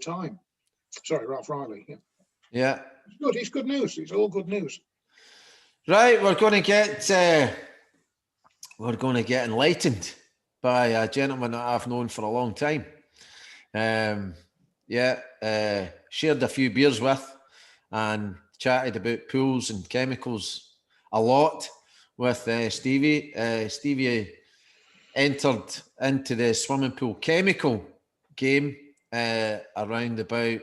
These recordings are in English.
time. Sorry, Ralph Riley. Yeah. Yeah. It's good. It's good news. It's all good news. Right, we're going to get enlightened by a gentleman that I've known for a long time. Shared a few beers with and chatted about pools and chemicals a lot with Stevie. Stevie entered into the swimming pool chemical game around about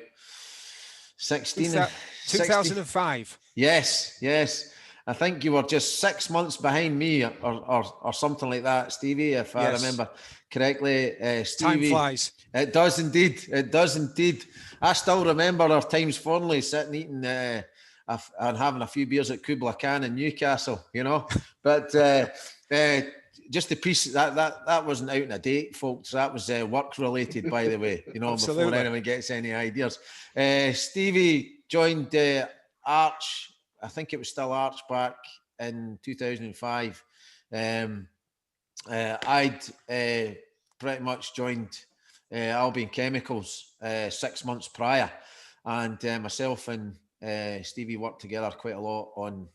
2005. Yes. I think you were just 6 months behind me or something like that, Stevie, if I remember correctly. Stevie, time flies. It does indeed. I still remember our times fondly sitting eating and having a few beers at Kubla Khan in Newcastle, you know. But just the piece that wasn't out on a date, folks. That was work related, by the way, you know. Absolutely. Before anyone gets any ideas. Stevie joined Arch. I think it was still Arch back in 2005. I'd pretty much joined Albion Chemicals 6 months prior, and myself and Stevie worked together quite a lot on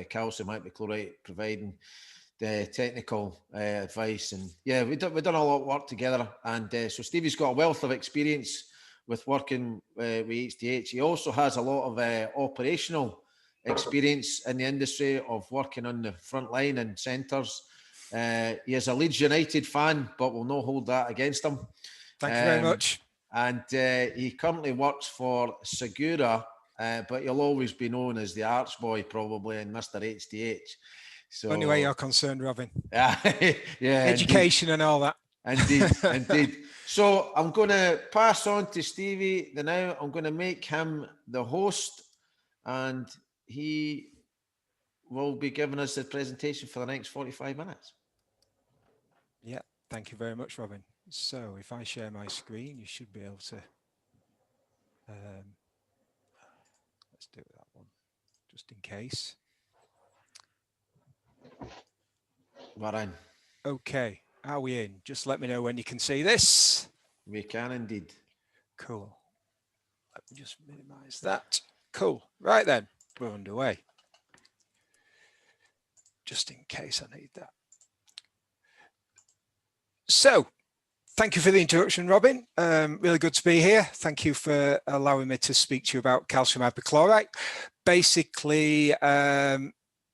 calcium hypochlorite, providing the technical advice, and we've done a lot of work together. And so Stevie's got a wealth of experience with working with HTH. He also has a lot of operational experience in the industry of working on the front line and centres. He is a Leeds United fan, but we'll not hold that against him. Thank you very much. And he currently works for Segura, but he'll always be known as the Arch Boy, probably, and Mr. HTH. So, only way you're concerned, Robin. Yeah, education indeed. And all that. Indeed. So I'm going to pass on to Stevie now. I'm going to make him the host, and he will be giving us the presentation for the next 45 minutes. Yeah, thank you very much, Robin. So if I share my screen, you should be able to. Let's do that one, just in case. We're in. Okay, are we in? Just let me know when you can see this. We can indeed. Cool. Let me just minimize that. Cool. Right then, we're underway. Just in case I need that. So, thank you for the introduction, Robin. Really good to be here. Thank you for allowing me to speak to you about calcium hypochlorite. Basically,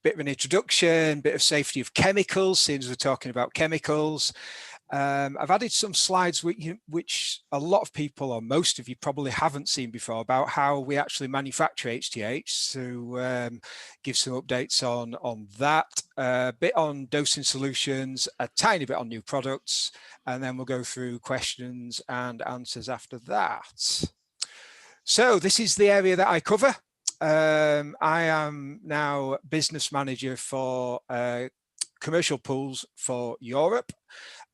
bit of an introduction, bit of safety of chemicals, since we're talking about chemicals. I've added some slides which a lot of people, or most of you, probably haven't seen before, about how we actually manufacture HTH. So give some updates on that, a bit on dosing solutions, a tiny bit on new products, and then we'll go through questions and answers after that. So this is the area that I cover. I am now business manager for commercial pools for Europe,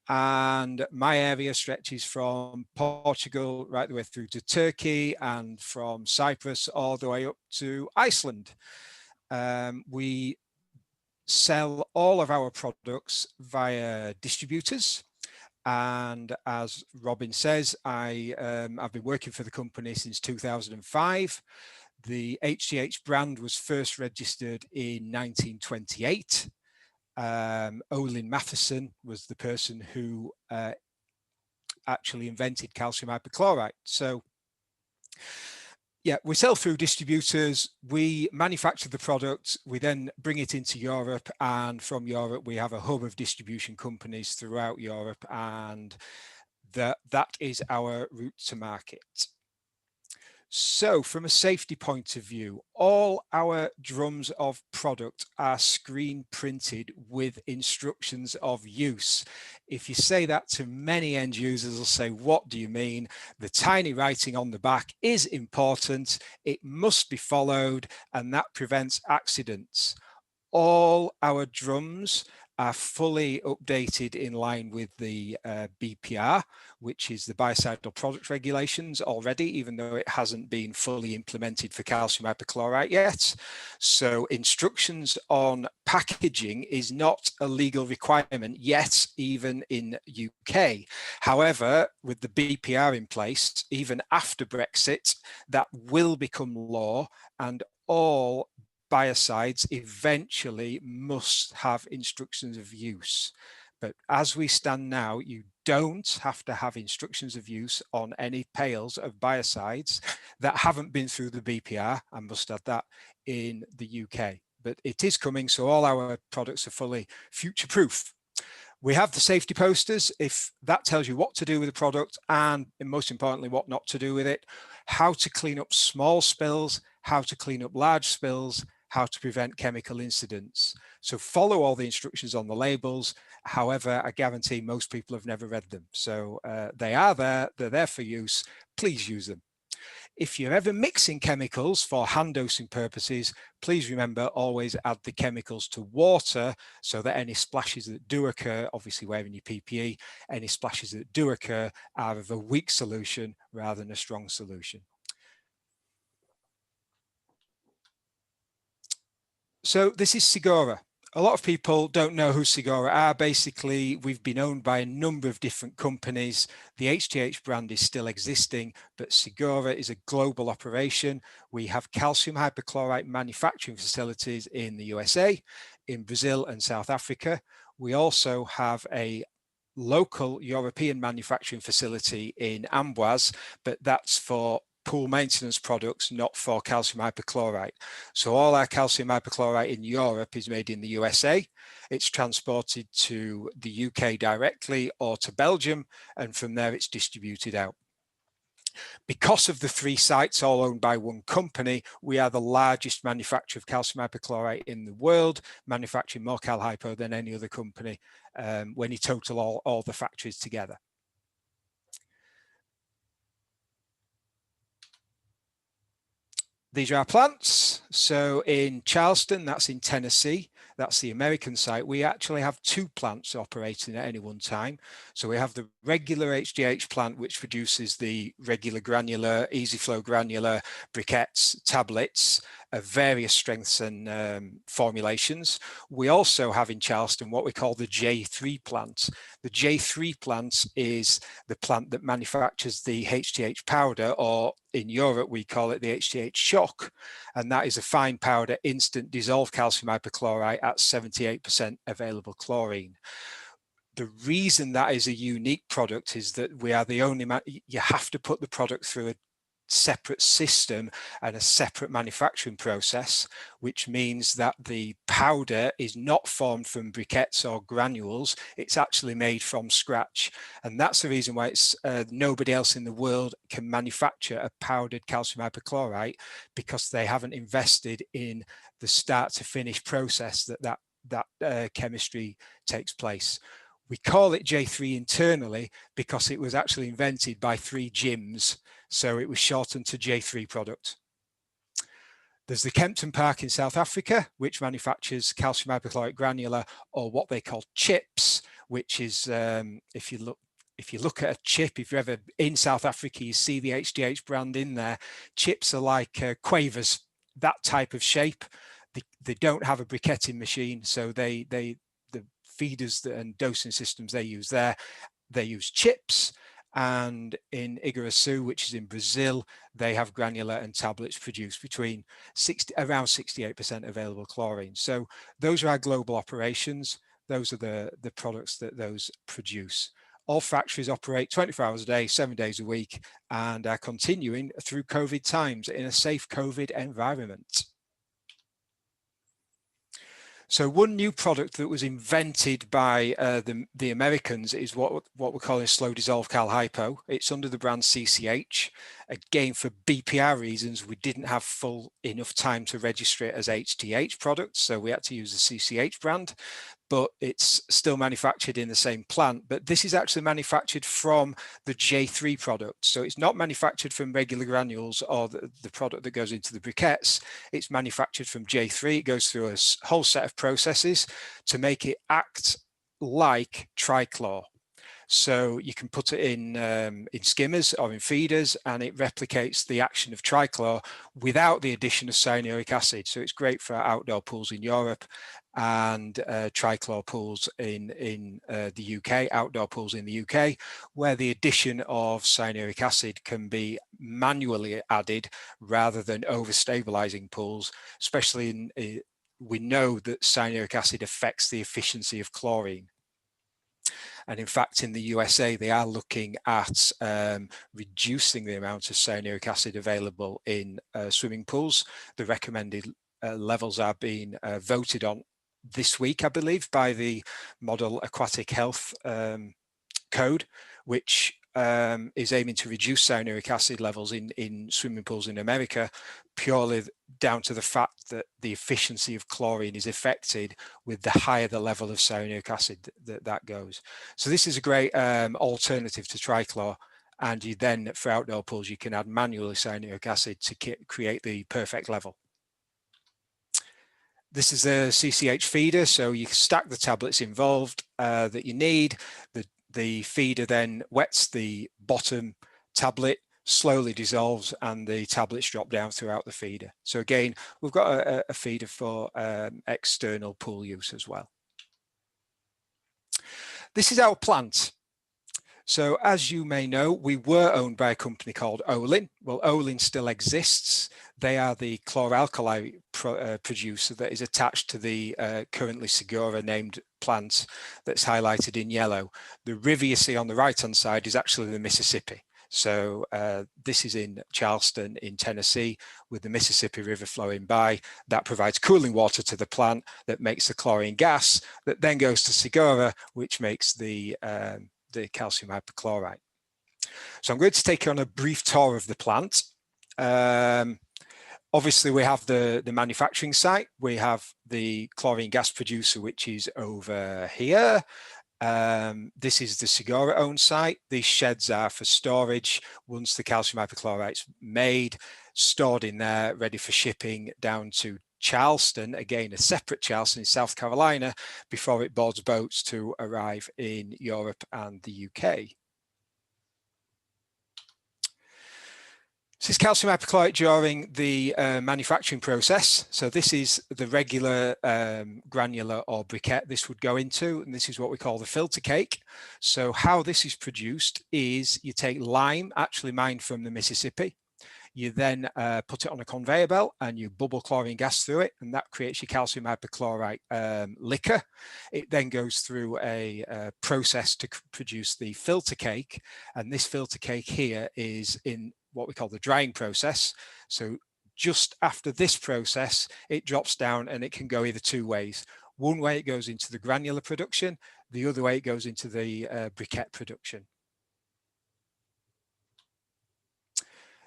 and my area stretches from Portugal right the way through to Turkey, and from Cyprus all the way up to Iceland. We sell all of our products via distributors, and as Robin says, I've been working for the company since 2005. The HTH brand was first registered in 1928. Olin Matheson was the person who actually invented calcium hypochlorite. So yeah, we sell through distributors, we manufacture the product, we then bring it into Europe, and from Europe we have a hub of distribution companies throughout Europe, and that is our route to market. So from a safety point of view, all our drums of product are screen printed with instructions of use. If you say that to many end users, they'll say, what do you mean? The tiny writing on the back is important. It must be followed, and that prevents accidents. All our drums are fully updated in line with the BPR, which is the biocidal product regulations already, even though it hasn't been fully implemented for calcium hypochlorite yet. So instructions on packaging is not a legal requirement yet, even in UK. However, with the BPR in place, even after Brexit, that will become law, and all biocides eventually must have instructions of use. But as we stand now, you don't have to have instructions of use on any pails of biocides that haven't been through the BPR. I must add that, in the UK. But it is coming, so all our products are fully future-proof. We have the safety posters, if that tells you what to do with the product, and most importantly, what not to do with it, how to clean up small spills, how to clean up large spills, how to prevent chemical incidents. So follow all the instructions on the labels. However, I guarantee most people have never read them. So they are there, they're there for use. Please use them. If you're ever mixing chemicals for hand dosing purposes, please remember, always add the chemicals to water so that any splashes that do occur, obviously wearing your PPE, any splashes that do occur are of a weak solution rather than a strong solution. So this is Sigora. A lot of people don't know who Sigora are. Basically, we've been owned by a number of different companies. The HTH brand is still existing, but Sigora is a global operation. We have calcium hypochlorite manufacturing facilities in the USA, in Brazil and South Africa. We also have a local European manufacturing facility in Amboise, but that's for pool maintenance products, not for calcium hypochlorite. So all our calcium hypochlorite in Europe is made in the USA. It's transported to the UK directly or to Belgium, and from there it's distributed out. Because of the 3 sites all owned by one company, we are the largest manufacturer of calcium hypochlorite in the world, manufacturing more cal hypo than any other company when you total all the factories together. These are our plants. So in Charleston, that's in Tennessee, that's the American site. We actually have 2 plants operating at any one time. So we have the regular HTH plant, which produces the regular granular, easy flow granular briquettes, tablets of various strengths and formulations. We also have in Charleston what we call the J3 plant. The J3 plant is the plant that manufactures the HTH powder, or in Europe, we call it the HTH shock. And that is a fine powder, instant dissolved calcium hypochlorite at 78% available chlorine. The reason that is a unique product is that we are the only, you have to put the product through a separate system and a separate manufacturing process, which means that the powder is not formed from briquettes or granules. It's actually made from scratch, and that's the reason why it's nobody else in the world can manufacture a powdered calcium hypochlorite, because they haven't invested in the start to finish process that chemistry takes place. We call it J3 internally because it was actually invented by 3 gyms, so it was shortened to J3 product. There's the Kempton Park in South Africa, which manufactures calcium hypochlorite granular, or what they call chips, which is, if you look at a chip, if you're ever in South Africa, you see the HTH brand in there. Chips are like quavers, that type of shape. They don't have a briquetting machine, so the feeders and dosing systems they use there, they use chips. And in Iguaçu, which is in Brazil, they have granular and tablets produced between around 68% available chlorine. So those are our global operations. Those are the products that those produce. All factories operate 24 hours a day, 7 days a week, and are continuing through COVID times in a safe COVID environment. So one new product that was invented by the Americans is what we're calling slow dissolved cal hypo. It's under the brand CCH. Again, for BPR reasons, we didn't have full enough time to register it as HTH products, so we had to use the CCH brand. but it's still manufactured in the same plant. But this is actually manufactured from the J3 product. So it's not manufactured from regular granules or the product that goes into the briquettes. It's manufactured from J3. It goes through a whole set of processes to make it act like trichlor. So you can put it in skimmers or in feeders, and it replicates the action of trichlor without the addition of cyanuric acid. So it's great for outdoor pools in Europe and trichlor pools in the UK, outdoor pools in the UK, where the addition of cyanuric acid can be manually added rather than overstabilizing pools, especially in we know that cyanuric acid affects the efficiency of chlorine. And in fact, in the USA, they are looking at reducing the amount of cyanuric acid available in swimming pools. The recommended levels are being voted on this week, I believe, by the Model Aquatic Health Code, which is aiming to reduce cyanuric acid levels in swimming pools in America, purely down to the fact that the efficiency of chlorine is affected with the higher the level of cyanuric acid that goes. So this is a great alternative to trichlor, and you then, for outdoor pools, you can add manually cyanuric acid to create the perfect level. This is a CCH feeder, so you stack the tablets involved that you need. The feeder then wets the bottom tablet, slowly dissolves, and the tablets drop down throughout the feeder. So again, we've got a feeder for external pool use as well. This is our plant. So as you may know, we were owned by a company called Olin. Well, Olin still exists. They are the chloralkali producer that is attached to the currently Segura named plant that's highlighted in yellow. The river you see on the right-hand side is actually the Mississippi. So this is in Charleston in Tennessee, with the Mississippi River flowing by. That provides cooling water to the plant that makes the chlorine gas that then goes to Segura, which makes the calcium hypochlorite. So I'm going to take you on a brief tour of the plant. Obviously, we have the manufacturing site. We have the chlorine gas producer, which is over here. This is the Segura owned site. These sheds are for storage. Once the calcium hypochlorite's made, stored in there, ready for shipping down to Charleston, again a separate Charleston in South Carolina, before it boards boats to arrive in Europe and the UK. This is calcium hypochlorite during the manufacturing process. So this is the regular granular or briquette this would go into, and this is what we call the filter cake. So how this is produced is you take lime, actually mined from the Mississippi. You then put it on a conveyor belt and you bubble chlorine gas through it, and that creates your calcium hypochlorite liquor. It then goes through a process to produce the filter cake, and this filter cake here is in what we call the drying process. So just after this process, it drops down, and it can go either two ways. One way it goes into the granular production, the other way it goes into the briquette production.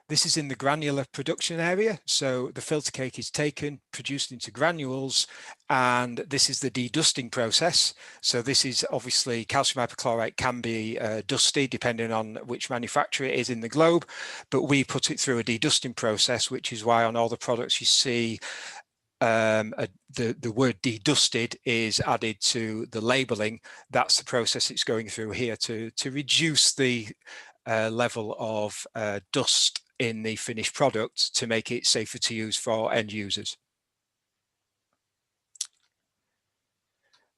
This is in the granular production area. So the filter cake is taken, produced into granules, and this is the dedusting process. So this is obviously calcium hypochlorite can be dusty depending on which manufacturer it is in the globe, but we put it through a dedusting process, which is why on all the products you see the word dedusted is added to the labeling. That's the process it's going through here to reduce the level of dust in the finished product to make it safer to use for end users.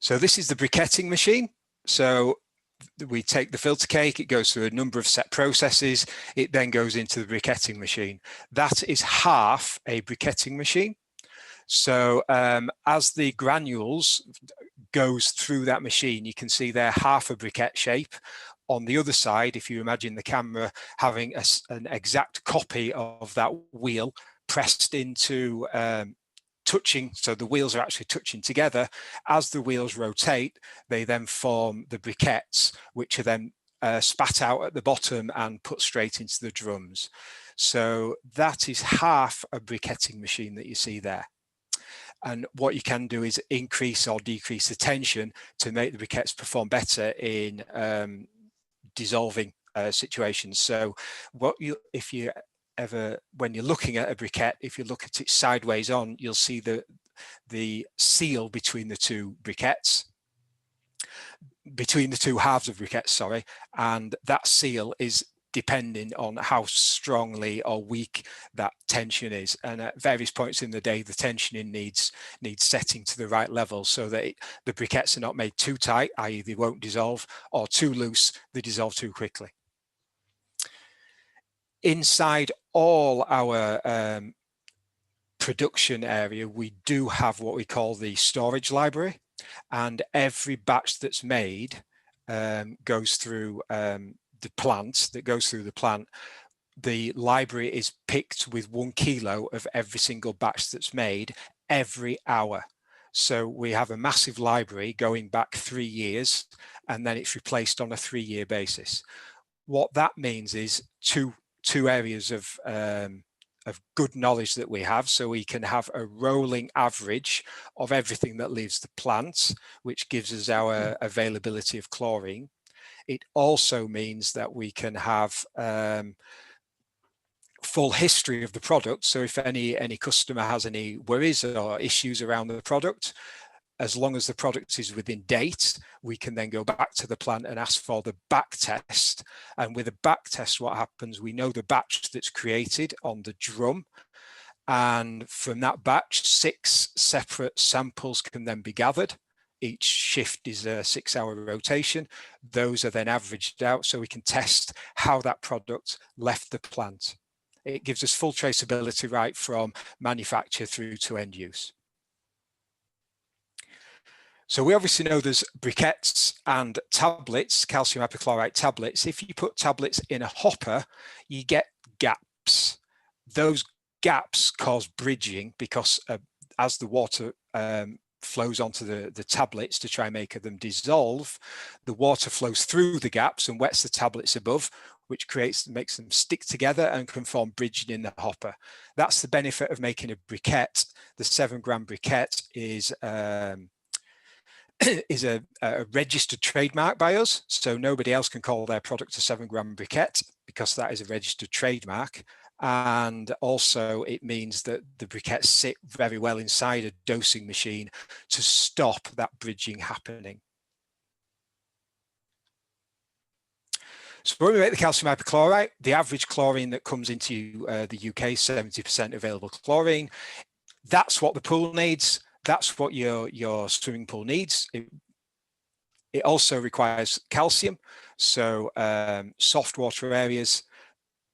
So this is the briquetting machine. So we take the filter cake, it goes through a number of set processes, it then goes into the briquetting machine. That is half a briquetting machine. So as the granules goes through that machine, you can see they're half a briquette shape. On the other side, if you imagine the camera having an exact copy of that wheel pressed into touching, so the wheels are actually touching together. As the wheels rotate, they then form the briquettes, which are then spat out at the bottom and put straight into the drums. So that is half a briquetting machine that you see there. And what you can do is increase or decrease the tension to make the briquettes perform better in dissolving situations. So when you're looking at a briquette, if you look at it sideways on, you'll see the seal between the two briquettes, between the two halves of briquettes, sorry, and that seal is depending on how strongly or weak that tension is. And at various points in the day, the tensioning needs setting to the right level so that the briquettes are not made too tight, i.e. they won't dissolve, or too loose, they dissolve too quickly. Inside all our production area, we do have what we call the storage library, and every batch that's made goes through the plant. The library is picked with 1 kilo of every single batch that's made every hour. So we have a massive library going back 3 years, and then it's replaced on a 3-year basis. What that means is two areas of good knowledge that we have, so we can have a rolling average of everything that leaves the plant, which gives us our availability of chlorine. It also means that we can have full history of the product. So if any customer has any worries or issues around the product, as long as the product is within date, we can then go back to the plant and ask for the back test. And with a back test, what happens, we know the batch that's created on the drum. And from that batch, 6 separate samples can then be gathered. Each shift is a 6-hour rotation. Those are then averaged out so we can test how that product left the plant. It gives us full traceability right from manufacture through to end use. So we obviously know there's briquettes and tablets, calcium hypochlorite tablets. If you put tablets in a hopper, you get gaps. Those gaps cause bridging because as the water flows onto the tablets to try and make them dissolve, the water flows through the gaps and wets the tablets above, which makes them stick together and can form bridging in the hopper. That's the benefit of making a briquette. The 7-gram briquette is a registered trademark by us, so nobody else can call their product a 7-gram briquette because that is a registered trademark. And also it means that the briquettes sit very well inside a dosing machine to stop that bridging happening. So when we make the calcium hypochlorite, the average chlorine that comes into the UK, 70% available chlorine. That's what the pool needs. That's what your swimming pool needs. It also requires calcium. So soft water areas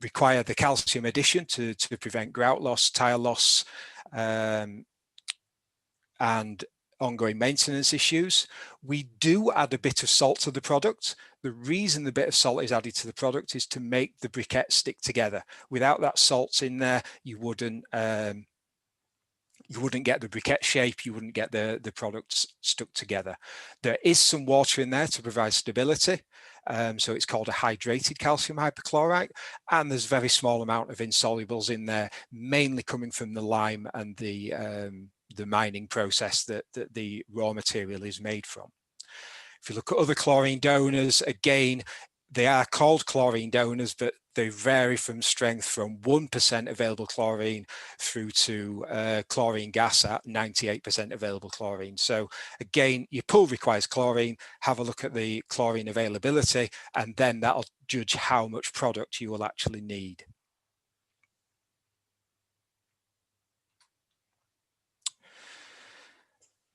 require the calcium addition to prevent grout loss, tile loss, and ongoing maintenance issues. We do add a bit of salt to the product. The reason the bit of salt is added to the product is to make the briquette stick together. Without that salt in there, you wouldn't get the briquette shape, you wouldn't get the products stuck together. There is some water in there to provide stability. So it's called a hydrated calcium hypochlorite, and there's a very small amount of insolubles in there, mainly coming from the lime and the mining process that the raw material is made from. If you look at other chlorine donors, again, they are called chlorine donors, but they vary from strength from 1% available chlorine through to chlorine gas at 98% available chlorine. So again, your pool requires chlorine. Have a look at the chlorine availability, and then that'll judge how much product you will actually need.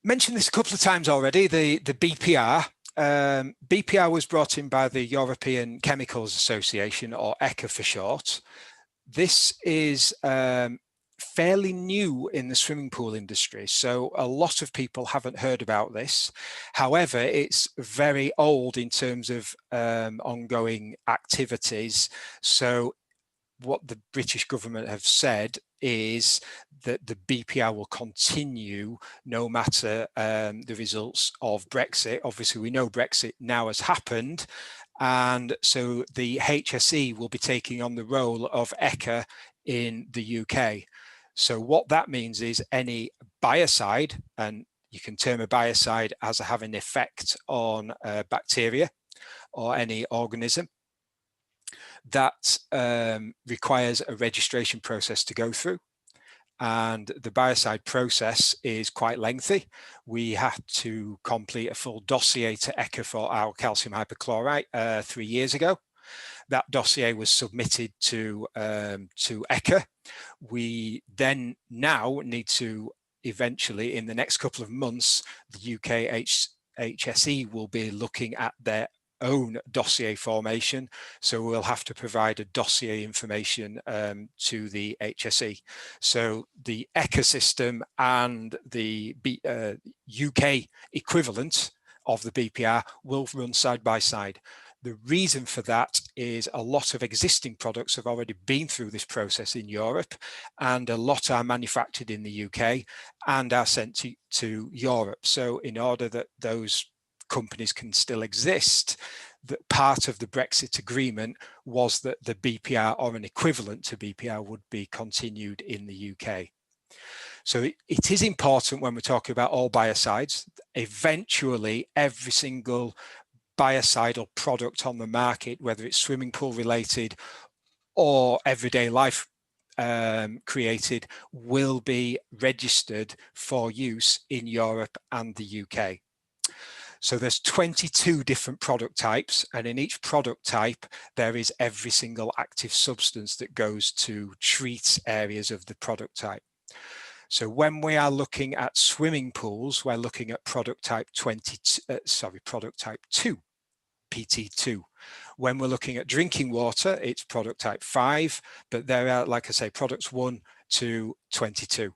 Mentioned this a couple of times already, the BPR. BPR was brought in by the European Chemicals Association, or ECHA for short. This is fairly new in the swimming pool industry, so a lot of people haven't heard about this. However, it's very old in terms of ongoing activities. So what the British government have said is that the BPR will continue no matter the results of Brexit. Obviously, we know Brexit now has happened, and so the HSE will be taking on the role of ECHA in the UK. So what that means is any biocide, and you can term a biocide as having an effect on bacteria or any organism, that requires a registration process to go through. And the biocide process is quite lengthy. We had to complete a full dossier to ECHA for our calcium hypochlorite 3 years ago. That dossier was submitted to ECHA. We then now need to eventually, in the next couple of months, the UK HSE will be looking at their own dossier formation, so we'll have to provide a dossier information to the HSE. So the ECHA system and the UK equivalent of the BPR will run side by side. The reason for that is a lot of existing products have already been through this process in Europe, and a lot are manufactured in the UK and are sent to Europe. So in order that those companies can still exist, that part of the Brexit agreement was that the BPR or an equivalent to BPR would be continued in the UK. So it is important when we're talking about all biocides. Eventually, every single biocidal product on the market, whether it's swimming pool related or everyday life created, will be registered for use in Europe and the UK. So there's 22 different product types, and in each product type, there is every single active substance that goes to treat areas of the product type. So when we are looking at swimming pools, we're looking at product type 2, PT2. When we're looking at drinking water, it's product type 5, but there are, like I say, products 1 to 22.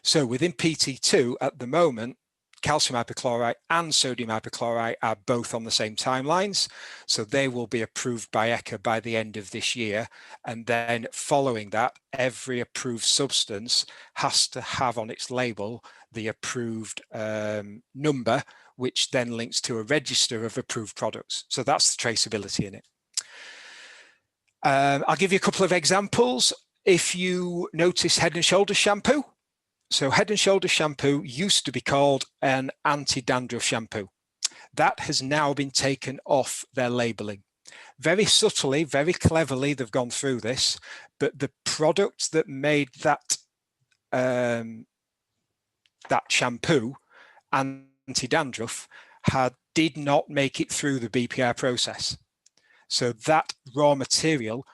So within PT2 at the moment, calcium hypochlorite and sodium hypochlorite are both on the same timelines. So they will be approved by ECHA by the end of this year. And then following that, every approved substance has to have on its label the approved number, which then links to a register of approved products. So that's the traceability in it. I'll give you a couple of examples. If you notice Head and Shoulders shampoo, so Head and Shoulders shampoo used to be called an anti-dandruff shampoo. That has now been taken off their labeling. Very subtly, very cleverly, they've gone through this, but the product that made that that shampoo, anti-dandruff, did not make it through the BPR process. So that raw material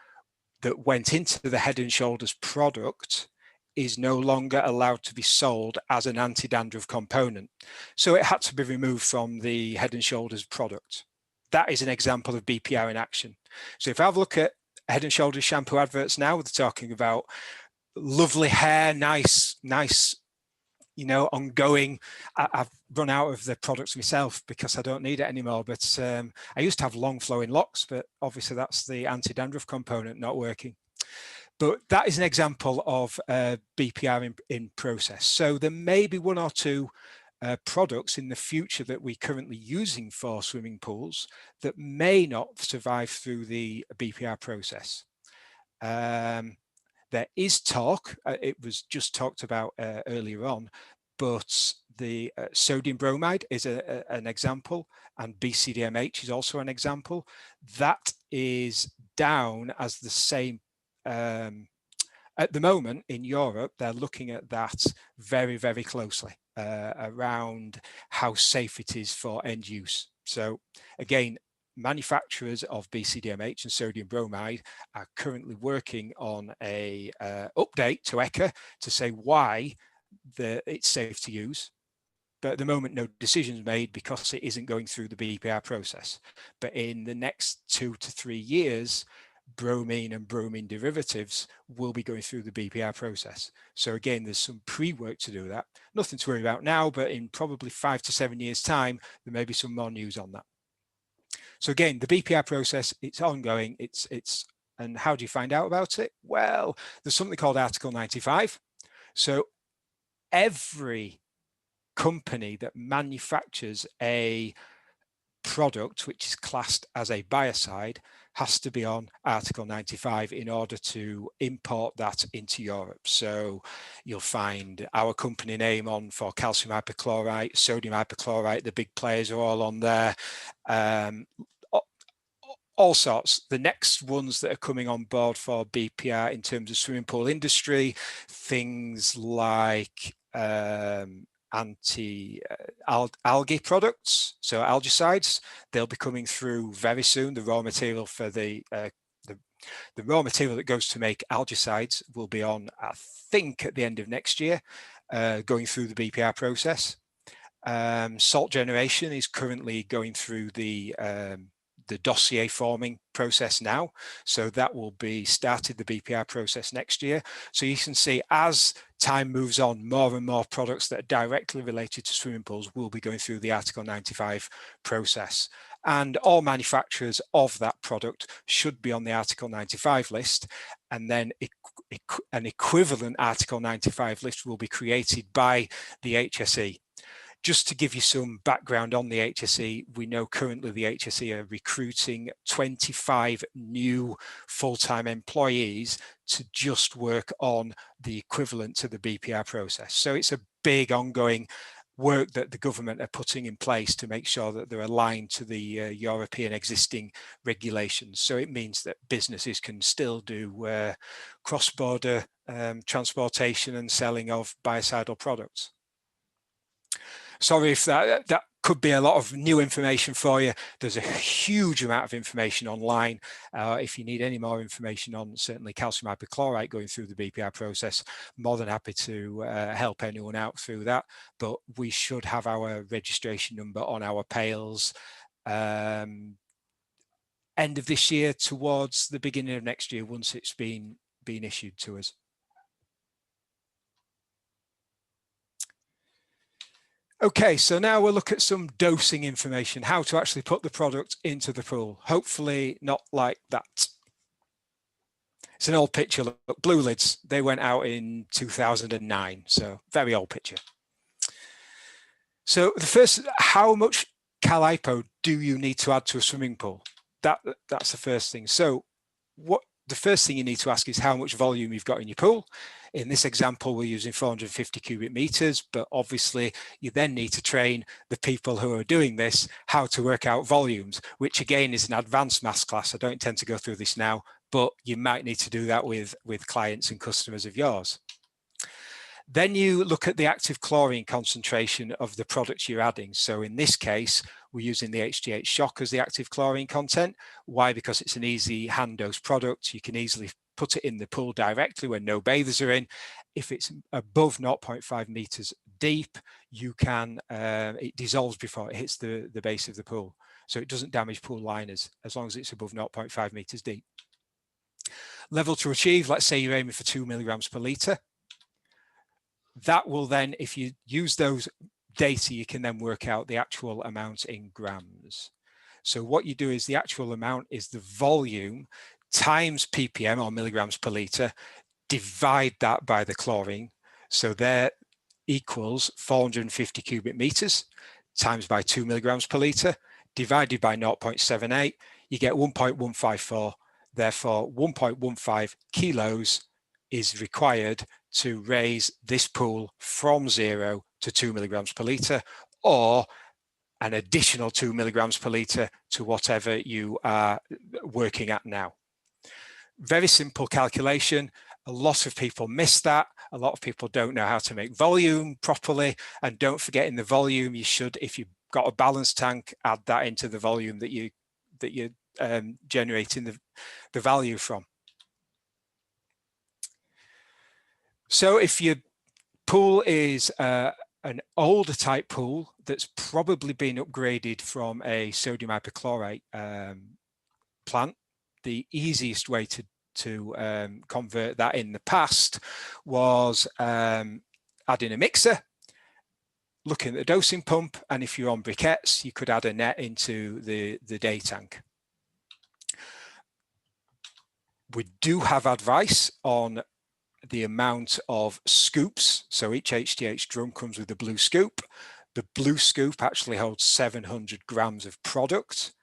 that went into the Head and Shoulders product is no longer allowed to be sold as an anti-dandruff component. So it had to be removed from the Head and Shoulders product. That is an example of BPR in action. So if I have a look at Head and Shoulders shampoo adverts now, they're talking about lovely hair, nice, you know, ongoing. I've run out of the products myself because I don't need it anymore. But I used to have long flowing locks, but obviously that's the anti-dandruff component not working. But that is an example of BPR in process. So there may be 1 or 2 products in the future that we're currently using for swimming pools that may not survive through the BPR process. There is talk, it was just talked about earlier on, but the sodium bromide is an example, and BCDMH is also an example. That is down as the same. At the moment in Europe, they're looking at that very, very closely around how safe it is for end use. So again, manufacturers of BCDMH and sodium bromide are currently working on a update to ECHA to say why it's safe to use. But at the moment, no decisions made because it isn't going through the BPR process. But in the next 2 to 3 years, bromine and bromine derivatives will be going through the BPR process. So again, there's some pre-work to do that. Nothing to worry about now, but in probably 5 to 7 years' time, there may be some more news on that. So again, the BPR process, it's ongoing. And how do you find out about it? Well, there's something called Article 95. So every company that manufactures a product which is classed as a biocide has to be on Article 95 in order to import that into Europe. So you'll find our company name on for calcium hypochlorite, sodium hypochlorite, the big players are all on there. All sorts. The next ones that are coming on board for BPR in terms of swimming pool industry, things like anti-algae products, so algicides, they'll be coming through very soon. The raw material for the raw material that goes to make algicides will be on, I think, at the end of next year, going through the BPR process. Salt generation is currently going through the dossier forming process now, so that will be started the BPR process next year. So you can see as time moves on, more and more products that are directly related to swimming pools will be going through the Article 95 process, and all manufacturers of that product should be on the Article 95 list, and then an equivalent Article 95 list will be created by the HSE. Just to give you some background on the HSE, we know currently the HSE are recruiting 25 new full-time employees to just work on the equivalent to the BPR process. So it's a big ongoing work that the government are putting in place to make sure that they're aligned to the European existing regulations. So it means that businesses can still do cross-border transportation and selling of biocidal products. Sorry if that could be a lot of new information for you. There's a huge amount of information online. If you need any more information on certainly calcium hypochlorite going through the BPR process, more than happy to help anyone out through that. But we should have our registration number on our pails end of this year towards the beginning of next year, once it's been issued to us. Okay, so now we'll look at some dosing information, how to actually put the product into the pool. Hopefully not like that. It's an old picture, look, blue lids. They went out in 2009, so very old picture. So the first, how much Cal-Hypo do you need to add to a swimming pool? That's the first thing. So the first thing you need to ask is how much volume you've got in your pool. In this example, we're using 450 cubic meters, but obviously you then need to train the people who are doing this how to work out volumes, which again is an advanced maths class. I don't intend to go through this now, but you might need to do that with clients and customers of yours. Then you look at the active chlorine concentration of the products you're adding. So in this case, we're using the HTH shock as the active chlorine content. Why? Because it's an easy hand dose product. You can easily put it in the pool directly when no bathers are in. If it's above 0.5 meters deep, you can, it dissolves before it hits the base of the pool. So it doesn't damage pool liners as long as it's above 0.5 meters deep. Level to achieve, let's say you're aiming for 2 milligrams per litre. That will then, if you use those data, you can then work out the actual amount in grams. So what you do is the actual amount is the volume times ppm or milligrams per litre, divide that by the chlorine. So that equals 450 cubic meters times by 2 milligrams per litre, divided by 0.78, you get 1.154. Therefore, 1.15 kilos is required to raise this pool from 0 to 2 milligrams per litre, or an additional 2 milligrams per litre to whatever you are working at now. Very simple calculation. A lot of people miss that. A lot of people don't know how to make volume properly. And don't forget, in the volume, you should, if you've got a balance tank, add that into the volume that you're generating the value from. So if your pool is an older type pool that's probably been upgraded from a sodium hypochlorite plant, the easiest way to convert that in the past was adding a mixer, looking at the dosing pump, and if you're on briquettes, you could add a net into the day tank. We do have advice on the amount of scoops. So each HTH drum comes with a blue scoop. The blue scoop actually holds 700 grams of product.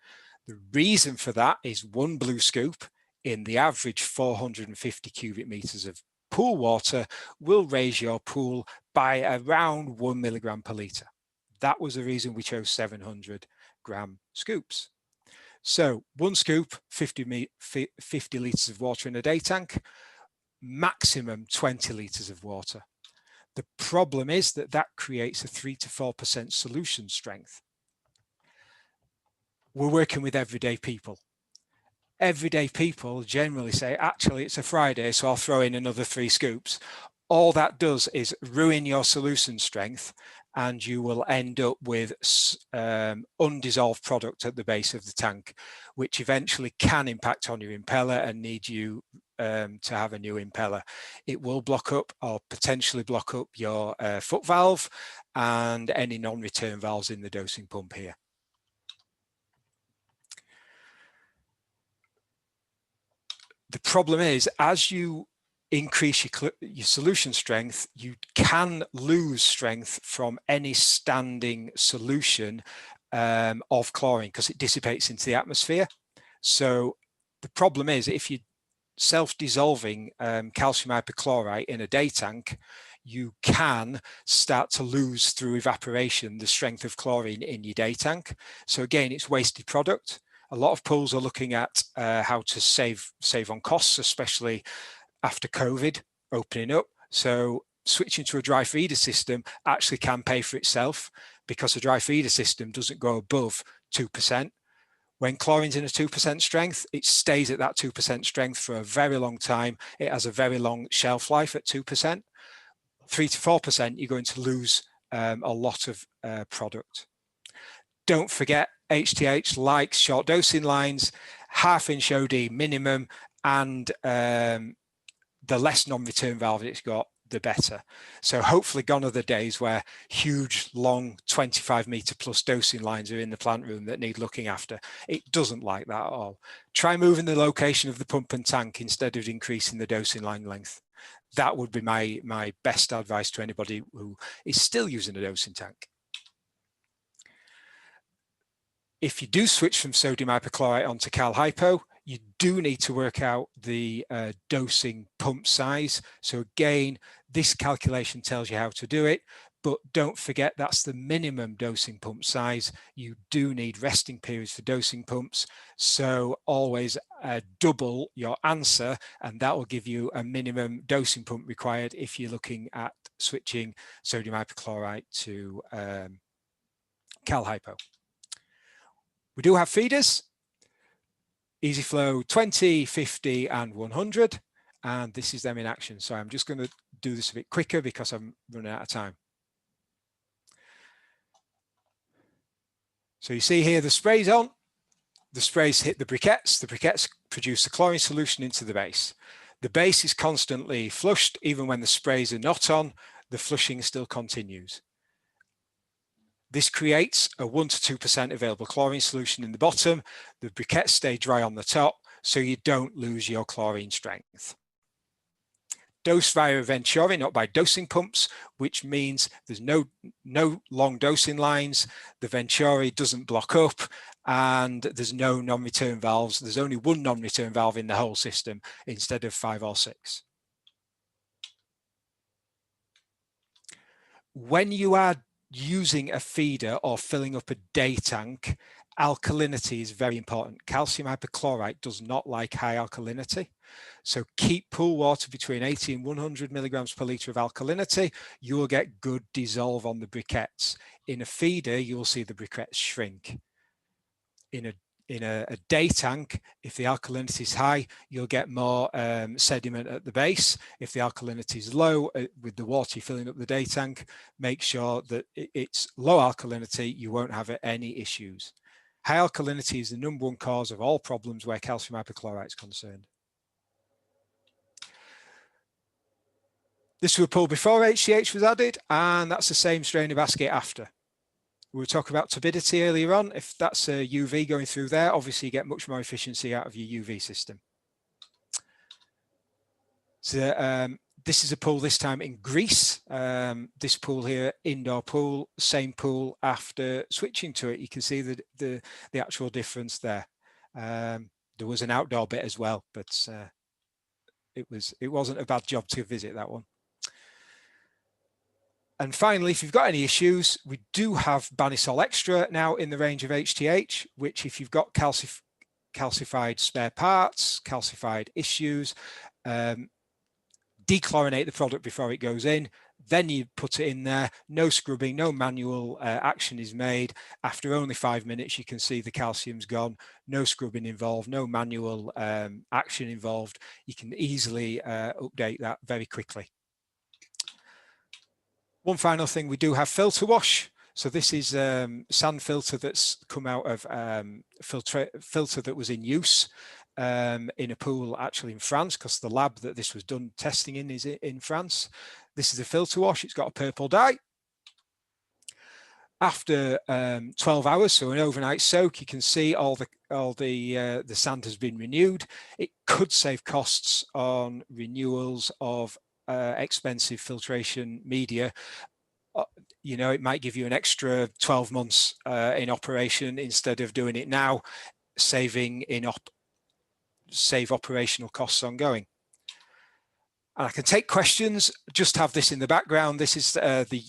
The reason for that is one blue scoop in the average 450 cubic meters of pool water will raise your pool by around 1 milligram per litre. That was the reason we chose 700 gram scoops. So one scoop, 50 litres of water in a day tank, maximum 20 litres of water. The problem is that that creates a 3 to 4% solution strength. We're working with everyday people. Everyday people generally say, actually, it's a Friday, so I'll throw in another 3 scoops. All that does is ruin your solution strength, and you will end up with undissolved product at the base of the tank, which eventually can impact on your impeller and need you to have a new impeller. It will block up or potentially block up your foot valve and any non-return valves in the dosing pump here. The problem is, as you increase your solution strength, you can lose strength from any standing solution of chlorine because it dissipates into the atmosphere. So the problem is, if you're self-dissolving calcium hypochlorite in a day tank, you can start to lose through evaporation the strength of chlorine in your day tank. So again, it's wasted product. A lot of pools are looking at how to save on costs, especially after COVID opening up. So switching to a dry feeder system actually can pay for itself because a dry feeder system doesn't go above 2%. When chlorine's in a 2% strength, it stays at that 2% strength for a very long time. It has a very long shelf life at 2%. 3 to 4%, you're going to lose a lot of product. Don't forget, HTH likes short dosing lines, half-inch OD minimum, and the less non-return valve it's got, the better. So hopefully gone are the days where huge, long 25-meter plus dosing lines are in the plant room that need looking after. It doesn't like that at all. Try moving the location of the pump and tank instead of increasing the dosing line length. That would be my best advice to anybody who is still using a dosing tank. If you do switch from sodium hypochlorite onto cal hypo, you do need to work out the dosing pump size. So again, this calculation tells you how to do it, but don't forget that's the minimum dosing pump size. You do need resting periods for dosing pumps. So always double your answer, and that will give you a minimum dosing pump required if you're looking at switching sodium hypochlorite to cal hypo. We do have feeders, Easy Flow 20, 50 and 100, and this is them in action. So I'm just going to do this a bit quicker because I'm running out of time. So you see here the spray's on, the sprays hit the briquettes produce the chlorine solution into the base. The base is constantly flushed, even when the sprays are not on, the flushing still continues. This creates a 1 to 2% available chlorine solution in the bottom. The briquettes stay dry on the top, so you don't lose your chlorine strength. Dose via a Venturi, not by dosing pumps, which means there's no long dosing lines. The Venturi doesn't block up, and there's no non-return valves. There's only one non-return valve in the whole system instead of 5 or 6. When you are using a feeder or filling up a day tank, alkalinity is very important. Calcium hypochlorite does not like high alkalinity. So keep pool water between 80 and 100 milligrams per litre of alkalinity. You will get good dissolve on the briquettes. In a feeder, you will see the briquettes shrink. In a day tank, if the alkalinity is high, you'll get more sediment at the base. If the alkalinity is low, with the water filling up the day tank, make sure that it's low alkalinity, you won't have any issues. High alkalinity is the #1 cause of all problems where calcium hypochlorite is concerned. This was a pool before HTH was added, and that's the same strainer basket after. We were talking about turbidity earlier on. If that's a UV going through there, obviously you get much more efficiency out of your UV system. So this is a pool this time in Greece. This pool here, indoor pool, same pool after switching to it. You can see the actual difference there. There was an outdoor bit as well, but it wasn't a bad job to visit that one. And finally, if you've got any issues, we do have Banisol Extra now in the range of HTH, which if you've got calcified spare parts, calcified issues, dechlorinate the product before it goes in, then you put it in there, no scrubbing, no manual action is made. After only 5 minutes, you can see the calcium's gone, no scrubbing involved, no manual action involved. You can easily update that very quickly. One final thing, we do have filter wash. So this is sand filter that's come out of filter that was in use in a pool actually in France, because the lab that this was done testing in is in France. This is a filter wash. It's got a purple dye. After 12 hours, so an overnight soak, you can see all the sand has been renewed. It could save costs on renewals of expensive filtration media. You know, it might give you an extra 12 months in operation instead of doing it now, save operational costs ongoing. And I can take questions, just have this in the background. This is the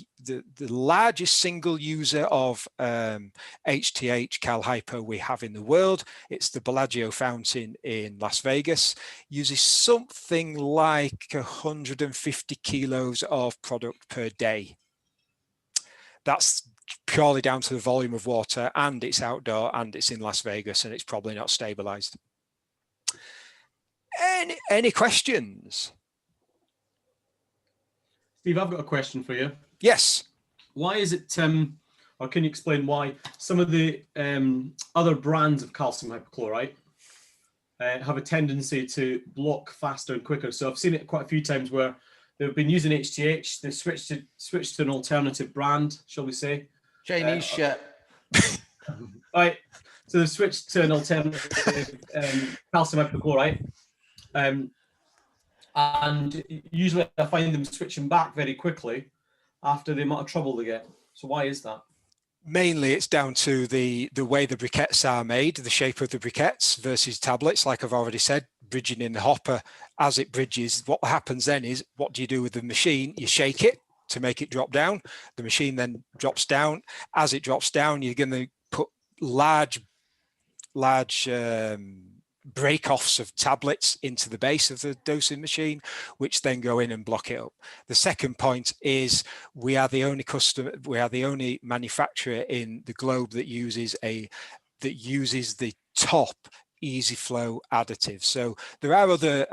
largest single user of HTH Cal Hypo we have in the world. It's the Bellagio fountain in Las Vegas. Uses something like 150 kilos of product per day. That's purely down to the volume of water, and it's outdoor, and it's in Las Vegas, and it's probably not stabilized. Any questions? Steve, I've got a question for you. Yes. Why is it, or can you explain why some of the other brands of calcium hypochlorite have a tendency to block faster and quicker? So I've seen it quite a few times where they've been using HTH, they've switched to an alternative brand, shall we say. Chinese shit. Right. So they've switched to an alternative calcium hypochlorite. And usually I find them switching back very quickly after the amount of trouble they get. So why is that? Mainly it's down to the way the briquettes are made, the shape of the briquettes versus tablets. Like I've already said, bridging in the hopper, as it bridges, what happens then is, what do you do with the machine? You shake it to make it drop down. The machine then drops down. As it drops down, you're going to put large break-offs of tablets into the base of the dosing machine, which then go in and block it up. The second point is we are the only manufacturer in the globe that uses the top easy flow additive. So there are other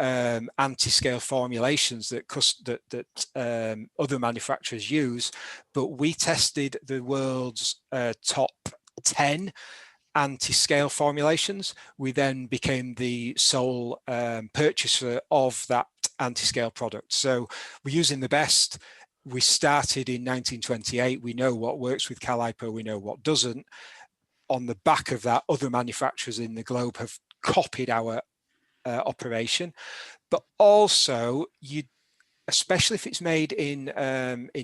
anti-scale formulations that other manufacturers use, but we tested the world's top 10 anti-scale formulations. We then became the sole purchaser of that anti-scale product. So we're using the best. We started in 1928. We know what works with Cal Hypo, we know what doesn't. On the back of that, other manufacturers in the globe have copied our operation, but also especially if it's made in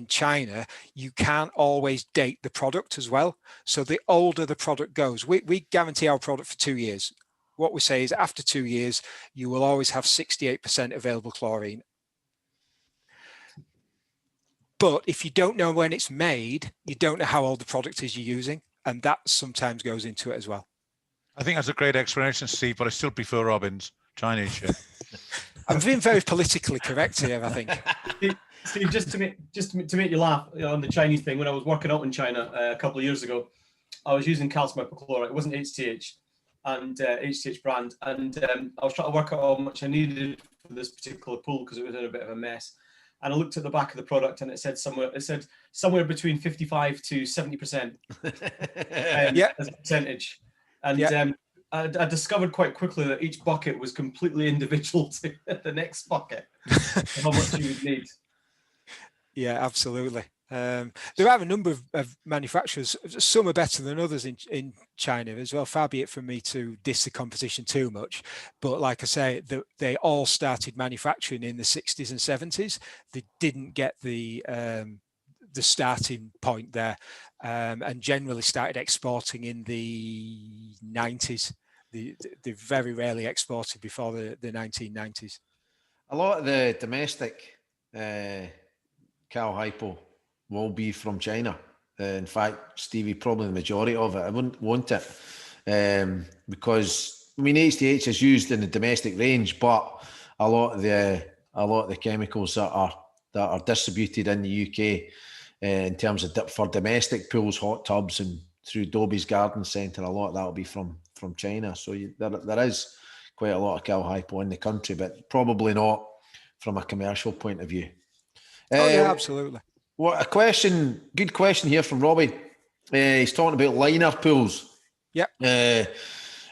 China, you can't always date the product as well. So the older the product goes, we guarantee our product for 2 years. What we say is after 2 years, you will always have 68% available chlorine. But if you don't know when it's made, you don't know how old the product is you're using. And that sometimes goes into it as well. I think that's a great explanation, Steve, but I still prefer Robin's Chinese shit. I'm being very politically correct here, I think. Steve, just to make you laugh on the Chinese thing, when I was working out in China a couple of years ago, I was using calcium hypochlorite. It wasn't HTH and HTH brand, and I was trying to work out how much I needed for this particular pool because it was in a bit of a mess. And I looked at the back of the product, and it said somewhere between 55 to 70% as a percentage. And I discovered quite quickly that each bucket was completely individual to the next bucket, how much you would need. Yeah, absolutely. There are a number of manufacturers. Some are better than others in China as well. Far be it from me to diss the competition too much, but like I say, they all started manufacturing in the 60s and 70s. They didn't get the starting point there, and generally started exporting in the 90s. They very rarely exported before the 1990s. A lot of the domestic cow hypo will be from China. In fact, Stevie, probably the majority of it. I wouldn't want it because I mean HTH is used in the domestic range, but a lot of the chemicals that are distributed in the UK in terms of for domestic pools, hot tubs, and through Dobie's Garden Centre, a lot of that will be from China. So there is quite a lot of cow hypo in the country, but probably not from a commercial point of view. Oh yeah, absolutely. What a question! Good question here from Robbie. He's talking about liner pools. Yep.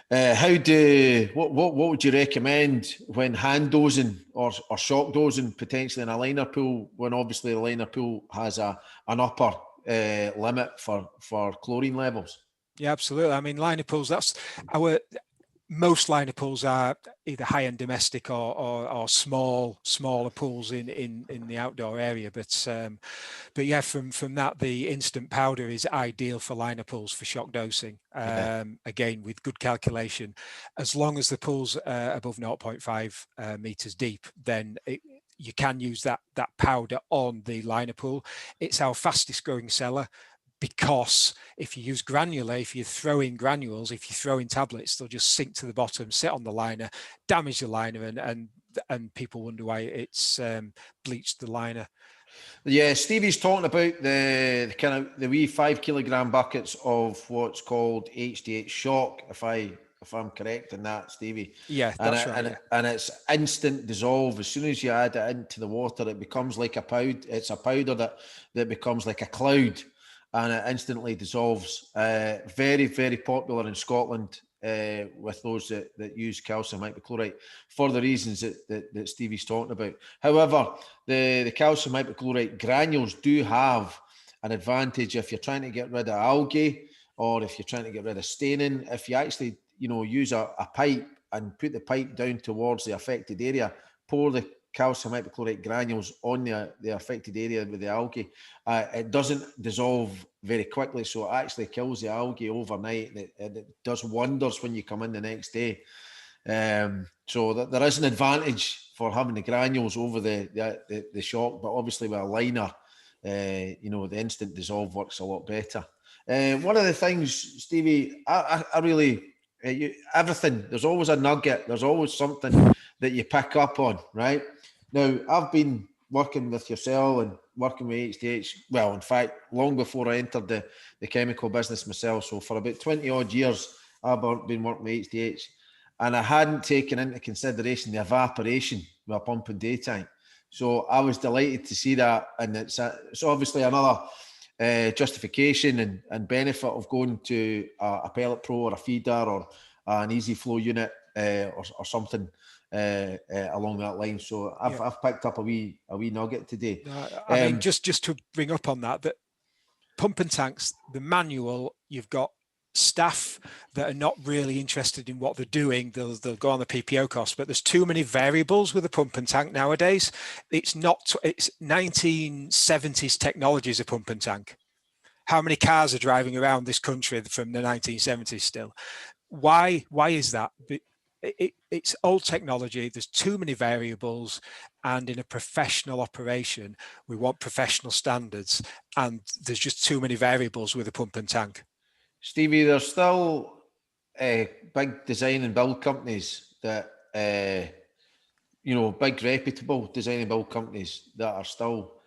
What would you recommend when hand dosing or shock dosing potentially in a liner pool, when obviously the liner pool has an upper limit for chlorine levels? Yeah, absolutely. I mean, liner pools, most liner pools are either high-end domestic or smaller pools in the outdoor area. But yeah, from that, the instant powder is ideal for liner pools for shock dosing. Again, with good calculation, as long as the pool's above 0.5 meters deep, then you can use that powder on the liner pool. It's our fastest growing seller, because if you use granular, if you throw in granules, if you throw in tablets, they'll just sink to the bottom, sit on the liner, damage the liner, and people wonder why it's bleached the liner. Yeah, Stevie's talking about the kind of the wee 5 kilogram buckets of what's called HTH shock, if I'm correct in that, Stevie. Yeah, that's right. And it's instant dissolve. As soon as you add it into the water, it becomes like a powder. It's a powder that becomes like a cloud, and it instantly dissolves. Very, very popular in Scotland with those that use calcium hypochlorite for the reasons that Stevie's talking about. However, the calcium hypochlorite granules do have an advantage if you're trying to get rid of algae, or if you're trying to get rid of staining. If you actually use a pipe and put the pipe down towards the affected area, pour the calcium hypochlorite granules on the affected area with the algae, it doesn't dissolve very quickly, so it actually kills the algae overnight, and it does wonders when you come in the next day. So there is an advantage for having the granules over the shock, but obviously with a liner, the instant dissolve works a lot better. One of the things, Stevie, I really everything, there's always a nugget, there's always something that you pick up on, right? Now, I've been working with yourself and working with HTH, well, in fact, long before I entered the chemical business myself. So for about 20 odd years, I've been working with HTH, and I hadn't taken into consideration the evaporation with a pump and day tank. So I was delighted to see that, and it's obviously another justification and benefit of going to a pellet pro or a feeder or an easy flow unit or something along that line. So I've picked up a wee nugget today. I mean, just to bring up on that pump and tanks, the manual, you've got staff that are not really interested in what they're doing. They'll go on the PPO cost, but there's too many variables with a pump and tank nowadays. It's 1970s technology, a pump and tank. How many cars are driving around this country from the 1970s still? Why is that? It's old technology. There's too many variables, and in a professional operation, we want professional standards, and there's just too many variables with a pump and tank. Stevie, there's still big design and build companies that, big reputable design and build companies that are still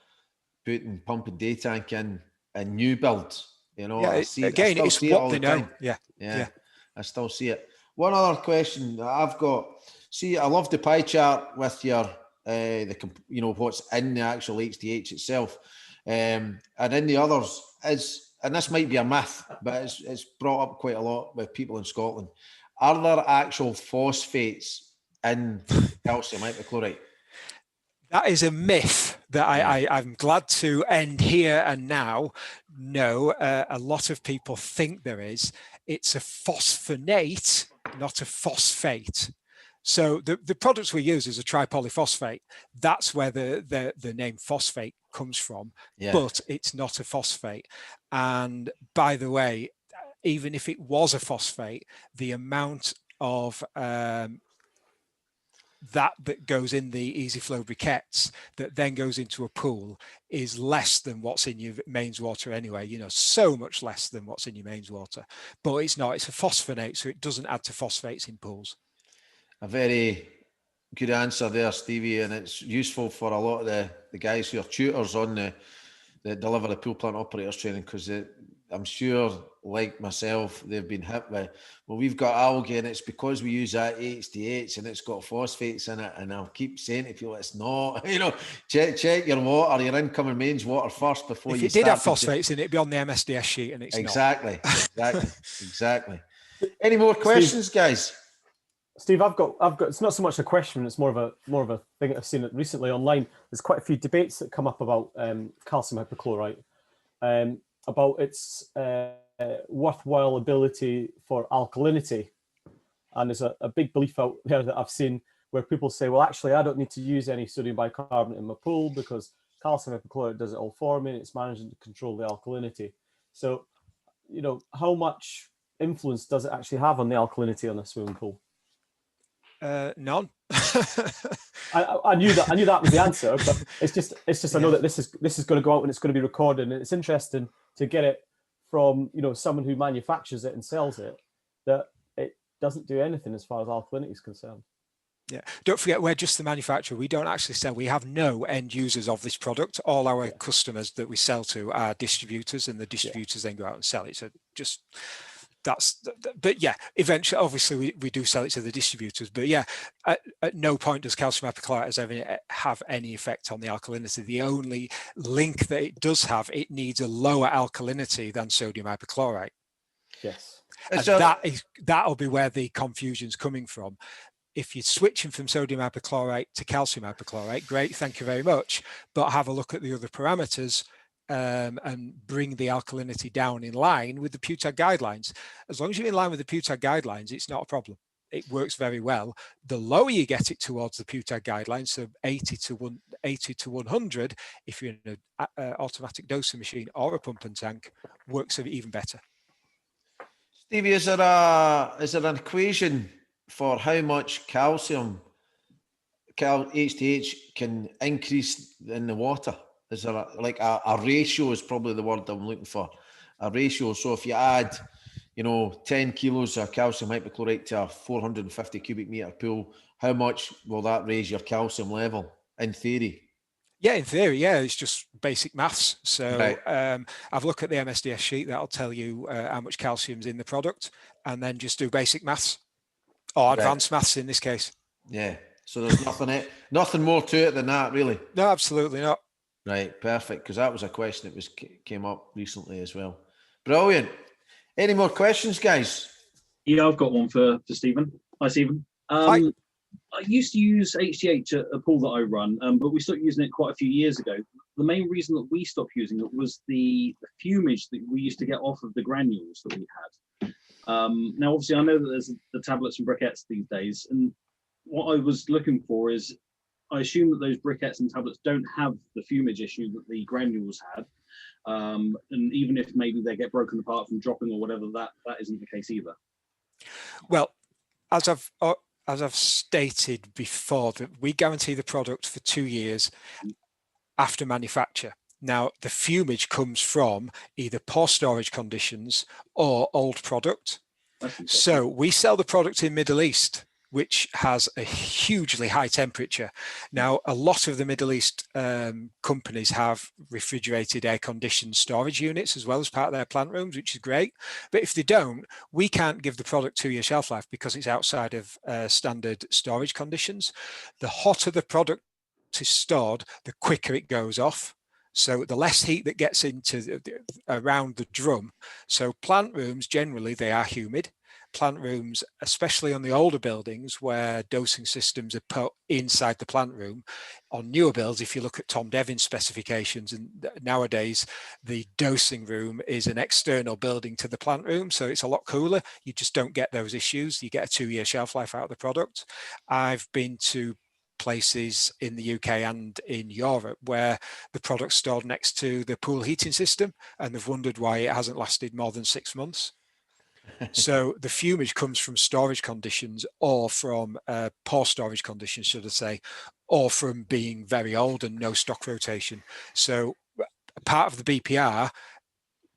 putting pump and day tank in new builds. It's what they know. Yeah, I still see it. One other question that I've got. See, I love the pie chart with your, what's in the actual HTH itself, and in the others is. And this might be a myth, but it's brought up quite a lot with people in Scotland. Are there actual phosphates in calcium hypochlorite? That is a myth that I'm glad to end here and now. No, a lot of people think there is. It's a phosphonate, not a phosphate. So the products we use is a tripolyphosphate. That's where the name phosphate comes from, but it's not a phosphate. And by the way, even if it was a phosphate, the amount of that goes in the easy flow briquettes that then goes into a pool is less than what's in your mains water anyway, you know, so much less than what's in your mains water. But it's not, it's a phosphonate, so it doesn't add to phosphates in pools. A very good answer there, Stevie, and it's useful for a lot of the guys who are tutors on the deliver the pool plant operators training, because I'm sure, like myself, they've been hit with, well, we've got algae and it's because we use that HTH and it's got phosphates in it, and I'll keep saying to people it's not. You know, check your water, your incoming mains water first before if you it did have start phosphates in it, it'd be on the MSDS sheet, and it's exactly, not. exactly. Any more questions, guys? Steve, I've got. It's not so much a question; it's more of a thing I've seen it recently online. There's quite a few debates that come up about calcium hypochlorite, about its worthwhile ability for alkalinity, and there's a big belief out there that I've seen where people say, well, actually, I don't need to use any sodium bicarbonate in my pool because calcium hypochlorite does it all for me, and it's managing to control the alkalinity. So, you know, how much influence does it actually have on the alkalinity on a swimming pool? None. I knew that was the answer, but it's just I know that this is going to go out and it's going to be recorded, and it's interesting to get it from, you know, someone who manufactures it and sells it, that it doesn't do anything as far as alkalinity is concerned. Yeah, don't forget, we're just the manufacturer. We don't actually sell. We have no end users of this product. All our customers that we sell to are distributors, and the distributors then go out and sell it. So just but yeah, eventually, obviously, we do sell it to the distributors. But yeah, at no point does calcium hypochlorite have any effect on the alkalinity. The only link that it does have, it needs a lower alkalinity than sodium hypochlorite. Yes, and that'll be where the confusion's coming from. If you're switching from sodium hypochlorite to calcium hypochlorite, great, thank you very much. But have a look at the other parameters and bring the alkalinity down in line with the PUTAG guidelines. As long as you're in line with the PUTAG guidelines, it's not a problem. It works very well. The lower you get it towards the PUTAG guidelines, so 80 to 100, if you're in an automatic dosing machine or a pump and tank, works even better. Stevie, is there an equation for how much calcium HTH can increase in the water? Is there a ratio is probably the word I'm looking for, a ratio. So if you add, 10 kilos of calcium hypochlorite to a 450 cubic meter pool, how much will that raise your calcium level in theory? Yeah, in theory, yeah, it's just basic maths. So right. I've looked at the MSDS sheet, that'll tell you how much calcium's in the product, and then just do basic maths. Or advanced maths in this case. Yeah. So there's nothing more to it than that, really. No, absolutely not. Right. Perfect. Because that was a question that came up recently as well. Brilliant. Any more questions, guys? Yeah, I've got one for Stephen. Hi, Stephen. Hi. I used to use HTH at a pool that I run, but we stopped using it quite a few years ago. The main reason that we stopped using it was the fumage that we used to get off of the granules that we had. Now, obviously, I know that there's the tablets and briquettes these days, and what I was looking for is, I assume that those briquettes and tablets don't have the fumage issue that the granules had, and even if maybe they get broken apart from dropping or whatever, that isn't the case either. Well, as I've stated before, that we guarantee the product for 2 years after manufacture. Now, the fumage comes from either poor storage conditions or old product. So we sell the product in Middle East, which has a hugely high temperature. Now, a lot of the Middle East companies have refrigerated air-conditioned storage units as well as part of their plant rooms, which is great. But if they don't, we can't give the product 2-year shelf life because it's outside of standard storage conditions. The hotter the product is stored, the quicker it goes off. So the less heat that gets into around the drum. So plant rooms, generally, they are humid. Plant rooms, especially on the older buildings where dosing systems are put inside the plant room. On newer builds, if you look at Tom Devin's specifications, and nowadays the dosing room is an external building to the plant room, so it's a lot cooler. You just don't get those issues. You get a 2-year shelf life out of the product. I've been to places in the UK and in Europe where the product's stored next to the pool heating system, and they've wondered why it hasn't lasted more than 6 months. So the fumage comes from storage conditions, or from poor storage conditions, should I say, or from being very old and no stock rotation. So part of the BPR,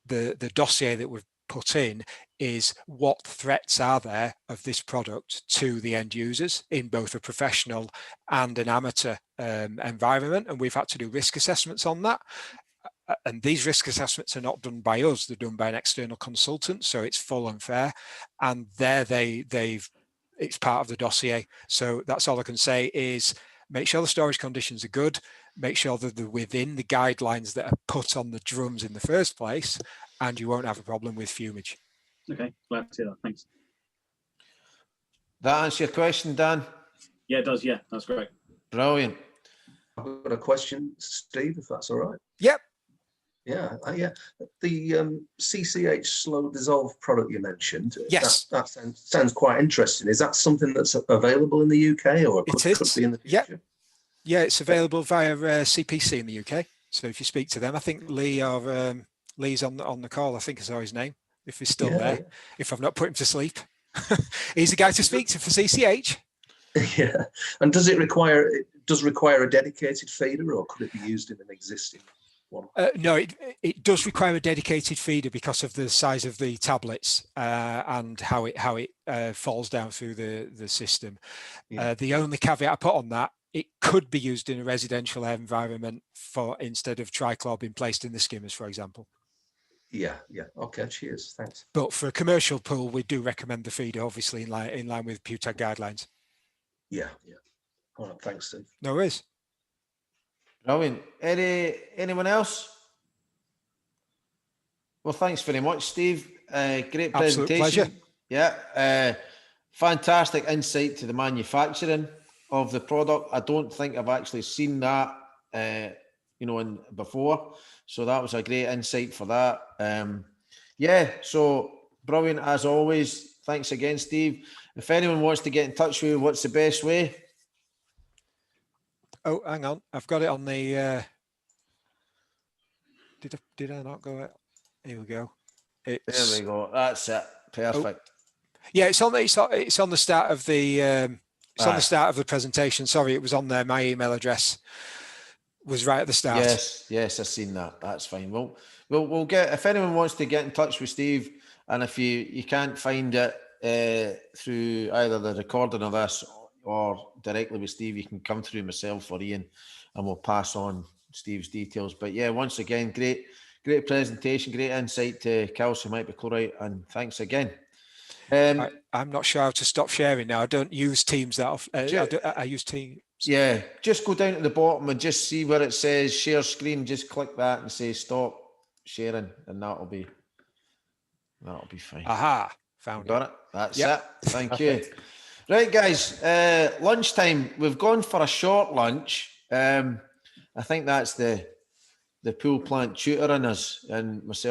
the dossier that we've put in, is what threats are there of this product to the end users in both a professional and an amateur environment. And we've had to do risk assessments on that. And these risk assessments are not done by us, they're done by an external consultant, so it's full and fair. And there it's part of the dossier. So that's all I can say is make sure the storage conditions are good, make sure that they're within the guidelines that are put on the drums in the first place, and you won't have a problem with fumage. Okay, glad to hear that. Thanks. That answer your question, Dan? Yeah, it does. Yeah, that's great. Brilliant. I've got a question, Steve, if that's all right. Yep. Yeah, the CCH slow dissolve product you mentioned. Yes. That sounds quite interesting. Is that something that's available in the UK, or could be in the future? Yeah, it's available via CPC in the UK. So if you speak to them, I think Lee's on the call. I think I saw his name. If he's still there, yeah. If I've not put him to sleep, he's the guy to speak to for CCH. Yeah, and does it require a dedicated feeder, or could it be used in an existing one? No, it does require a dedicated feeder because of the size of the tablets and how it falls down through the system. Yeah. The only caveat I put on that, it could be used in a residential environment instead of trichlor being placed in the skimmers, for example. Yeah. Okay, cheers. Thanks. But for a commercial pool, we do recommend the feeder, obviously in line with PUTAG guidelines. Yeah. All right, thanks, Steve. No worries. Brilliant. Anyone else? Well, thanks very much, Steve. Great presentation. Absolute pleasure. Yeah. Fantastic insight to the manufacturing of the product. I don't think I've actually seen that, before. So that was a great insight for that. So brilliant as always. Thanks again, Steve. If anyone wants to get in touch with you, what's the best way? Oh, hang on. I've got it on the... Did I not go? Here we go. There we go. That's it. Perfect. Oh. Yeah, it's on the start of the on the start of the presentation. Sorry, it was on there. My email address was right at the start. Yes, I've seen that. That's fine. We'll get, if anyone wants to get in touch with Steve, and if you can't find it through either the recording of this or directly with Steve, you can come through myself or Ian, and we'll pass on Steve's details. But yeah, once again, great presentation, great insight to calcium hypochlorite, and thanks again. I'm not sure how to stop sharing now. I don't use Teams that often. I use Teams. Yeah, just go down to the bottom and just see where it says share screen. Just click that and say stop sharing, and that'll be fine. Aha, found Got it. it. That's it. Thank you. Right, guys. Lunchtime. We've gone for a short lunch. I think that's the pool plant tutor in us, and myself